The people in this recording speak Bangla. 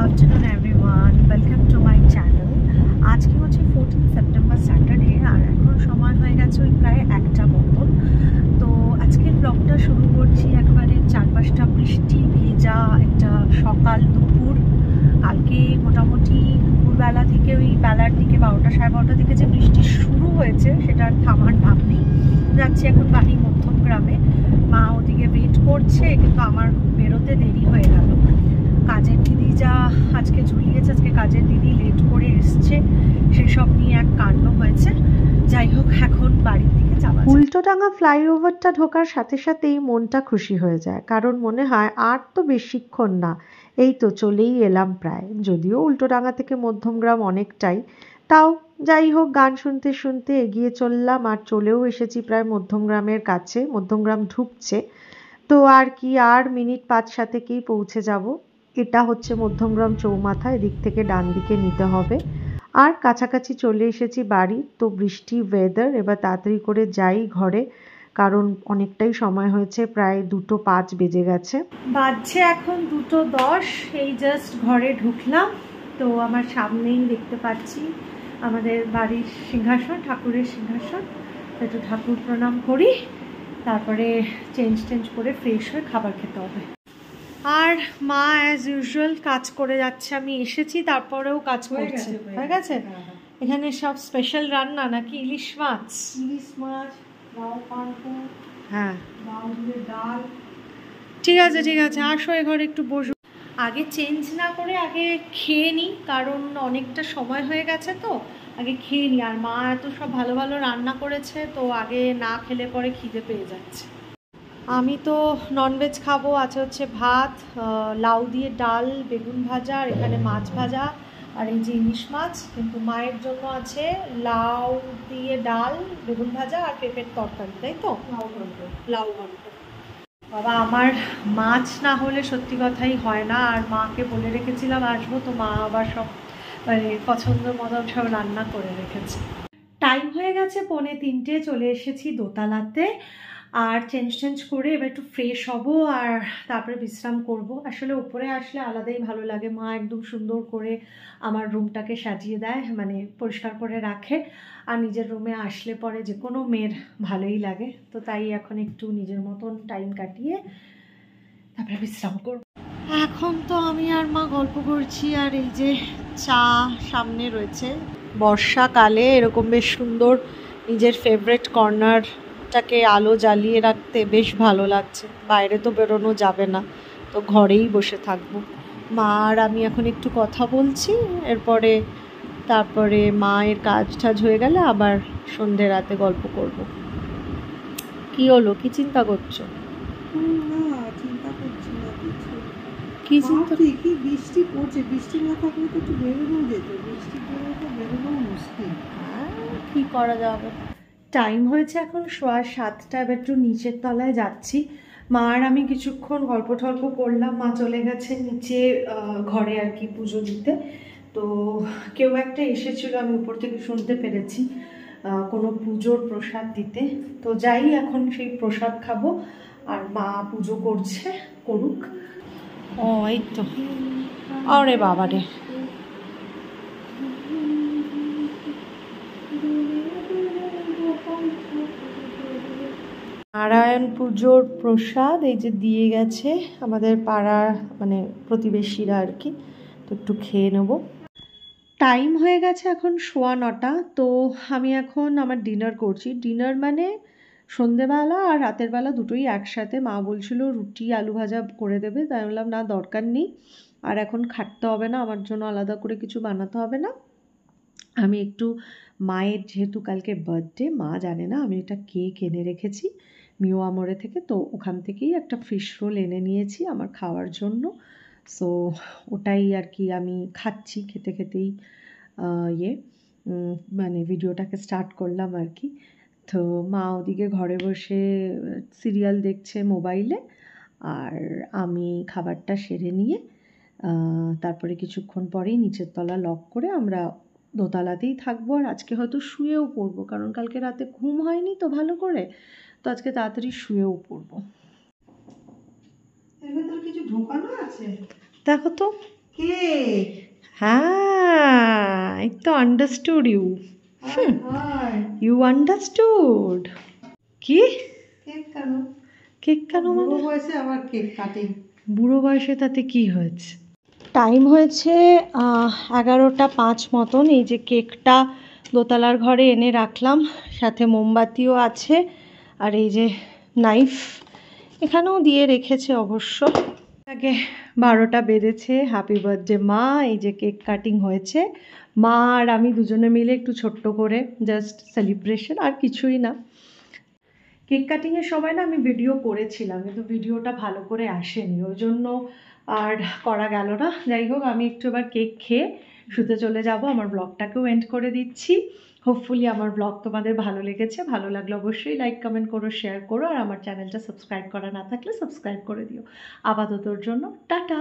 afternoon everyone, welcome to my channel. আজকে হচ্ছে 14 সেপ্টেম্বর স্যাটারডে আর এখন সময় হয়ে গেছে ওই প্রায় 1টা মতন। তো আজকের ব্লগটা শুরু করছি একবারে চারপাশটা বৃষ্টি ভেজা একটা সকাল দুপুর। কালকে মোটামুটি দুপুরবেলা থেকে ওই বেলার দিকে 12টা সাড়ে 12টা থেকে যে বৃষ্টি শুরু হয়েছে সেটার থামার ভাব নেই। যাচ্ছি এখন বাড়ি মধ্যমগ্রামে, মা ওদিকে ওয়েট করছে কিন্তু আমার বেরোতে দেরি হয়ে গেল। কাজের দিদি যা আজকে ঝুলিয়েছে, আজকে কাজের দিদি লেট করে এসছে, সেসব নিয়ে এক কাণ্ড হয়েছে। যাই হোক, এখন বাড়ির দিকে যাওয়া। উল্টোডাঙা ফ্লাইওভারটা ঢোকার সাথে সাথেই মনটা খুশি হয়ে যায়, কারণ মনে হয় আর তো বেশিক্ষণ না, এই তো চলেই এলাম প্রায়। যদিও উল্টোডাঙা থেকে মধ্যমগ্রাম অনেকটাই, তাও যাই হোক গান শুনতে শুনতে এগিয়ে চললাম আর চলেও এসেছি প্রায় মধ্যমগ্রামের কাছে। মধ্যমগ্রাম ঢুকছে তো আর কি, আর মিনিট 5-7 পৌঁছে যাব। এটা হচ্ছে মধ্যমগ্রাম চৌমাথা, এদিক থেকে ডান দিকে নিতে হবে। আর কাছাকাছি চলে এসেছি বাড়ি। তো বৃষ্টি ওয়েদার, এবার তাড়াতাড়ি করে যাই ঘরে, কারণ অনেকটাই সময় হয়েছে, প্রায় 2:05 বেজে গেছে। বাজছে এখন 2:10। এই জাস্ট ঘরে ঢুকলাম, তো আমার সামনেই দেখতে পাচ্ছি আমাদের বাড়ির সিংহাসন, ঠাকুরের সিংহাসন। একটু ঠাকুর প্রণাম করি, তারপরে চেঞ্জ করে ফ্রেশ হয়ে খাবার খেতে হবে। আর মা অ্যাজ ইউজুয়াল কাজ করে যাচ্ছে, আমি এসেছি তারপরেও কাজ করছে। হয়ে গেছে। এখানে সব স্পেশাল রান্না নাকি? ইলিশ মাছ, হ্যাঁ ডাল। ঠিক আছে আসো এ ঘরে একটু বসো। আগে চেঞ্জ না করে আগে খেয়ে নিই, কারণ অনেকটা সময় হয়ে গেছে, তো আগে খেয়ে নিই। আর মা এত সব ভালো ভালো রান্না করেছে, তো আগে না খেলে পরে খিদে পেয়ে যাচ্ছে। আমি তো ননভেজ খাবো, আছে হচ্ছে ভাত, লাউ দিয়ে ডাল, বেগুন ভাজা, আর এখানে মাছ ভাজা, আর এই যে ইলিশ মাছ। কিন্তু মায়ের জন্য আছে লাউ দিয়ে ডাল, বেগুন ভাজা আর পেঁপের তরকারি, তাই তো? লাউ ঘন্ট। বাবা, আমার মাছ না হলে সত্যি কথাই হয় না। আর মাকে বলে রেখেছিলাম আসবো, তো মা আবার সব মানে পছন্দ মতন সব রান্না করে রেখেছে। টাইম হয়ে গেছে 2:45, চলে এসেছি দোতলাতে। আর চেঞ্জ করে এবার একটু ফ্রেশ হব আর তারপরে বিশ্রাম করব। আসলে উপরে আসলে আলাদাই ভালো লাগে, মা একদম সুন্দর করে আমার রুমটাকে সাজিয়ে দেয়, মানে পরিষ্কার করে রাখে। আর নিজের রুমে আসলে পরে যে কোনো মেয়ের ভালোই লাগে, তো তাই এখন একটু নিজের মতন টাইম কাটিয়ে তারপরে বিশ্রাম করব। এখন তো আমি আর মা গল্প করছি, আর এই যে চা সামনে রয়েছে। বর্ষাকালে এরকম বেশ সুন্দর নিজের ফেভারিট কর্নারটাকে আলো জ্বালিয়ে রাখতে বেশ ভালো লাগছে। বাইরে তো বেরোনো যাবে না, তো ঘরেই বসে থাকবো। মা আর আমি এখন একটু কথা বলছি, তারপরে মায়ের কাজ টাজ হয়ে গেলে আবার সন্ধে রাতে গল্প করব। কি হলো, কি চিন্তা করছো? কি চিন্তা? কি বৃষ্টি পড়ছে, বৃষ্টি না থাকলে তো একটু বেরোনো যেত, বৃষ্টি পড়লে তো বেরোনো মুশকিল। কি করা যাবে। টাইম হয়েছে এখন 7:15, এবার একটু নিচের তলায় যাচ্ছি। মা আর আমি কিছুক্ষণ গল্প টল্প করলাম, মা চলে গেছে নিচে ঘরে আর কি পুজো দিতে। তো কেউ একটা এসেছিল, আমি উপর থেকে শুনতে পেরেছি, কোনো পুজোর প্রসাদ দিতে। তো যাই, এখন সেই প্রসাদ খাবো। আর মা পুজো করুক। ও এই তো, আরে বাবারে, নারায়ণ পুজোর প্রসাদ এই যে দিয়ে গেছে আমাদের পাড়ার মানে প্রতিবেশীরা আর কি, তো একটু খেয়ে নেব। টাইম হয়ে গেছে এখন 9:15। তো আমি এখন আমার ডিনার করছি। ডিনার মানে সন্ধেবেলা আর রাতের বেলা দুটোই একসাথে। মা বলছিল রুটি আলু ভাজা করে দেবে, তাই বললাম না, দরকার নেই, আর এখন খাটতে হবে না, আমার জন্য আলাদা করে কিছু বানাতে হবে না। আমি একটু মায়ের, যেহেতু কালকে বার্থডে, মা জানে না আমি এটা কেক এনে রেখেছি মিওয়া মোড়ে থেকে, তো ওখান থেকেই একটা ফিশ রোল এনে নিয়েছি আমার খাওয়ার জন্য। সো ওটাই আর কি আমি খাচ্ছি, খেতে খেতেই মানে ভিডিওটাকে স্টার্ট করলাম আর কি। তো মা ওদিকে ঘরে বসে সিরিয়াল দেখছে মোবাইলে, আর আমি খাবারটা সেরে নিয়ে তারপরে কিছুক্ষণ পরেই নিচের তলা লক করে আমরা দোতলাতেই থাকবো। আর আজকে হয়তো শুয়েও পড়বো, কারণ কালকে রাতে ঘুম হয়নি তো ভালো করে, তো আজকে তাড়াতাড়ি শুয়েও পড়বো। এর ভেতর কিছু ঢোকানো আছে? দেখো তো, কেক। হ্যাঁ, এই তো আন্ডারস্টুড ইউ। You understood. কি কেক কেন? কেক কেন বুড়ো মানে? বয়সে আবার কেক কাটিং। বুড়ো বয়সে তাতে কি হয়েছে? টাইম হয়েছে 11:05 মতন। এই যে কেকটা দোতলার ঘরে এনে রাখলাম, সাথে মোমবাতিও আছে, আর এই যে নাইফ এখানেও দিয়ে রেখেছে অবশ্য। আগে 12টা বেজেছে। হ্যাপি বার্থডে মা। এই যে কেক কাটিং হয়েছে, মা আর আমি দুজনে মিলে একটু ছোট্ট করে জাস্ট সেলিব্রেশন, আর কিছুই না। কেক কাটিংয়ের সময় না আমি ভিডিও করেছিলাম, কিন্তু ভিডিওটা ভালো করে আসেনি, ওই জন্য আর করা গেল না। যাই হোক, আমি একটু এবার কেক খেয়ে শুতে চলে যাব। আমার ব্লগটাকেও এন্ড করে দিচ্ছি। হোপফুলি আমার ব্লগ তোমাদের ভালো লেগেছে। ভালো লাগলে অবশ্যই লাইক, কমেন্ট করো, শেয়ার করো, আর আমার চ্যানেলটা সাবস্ক্রাইব করা না থাকলে সাবস্ক্রাইব করে দিও। আপাততর জন্য টাটা।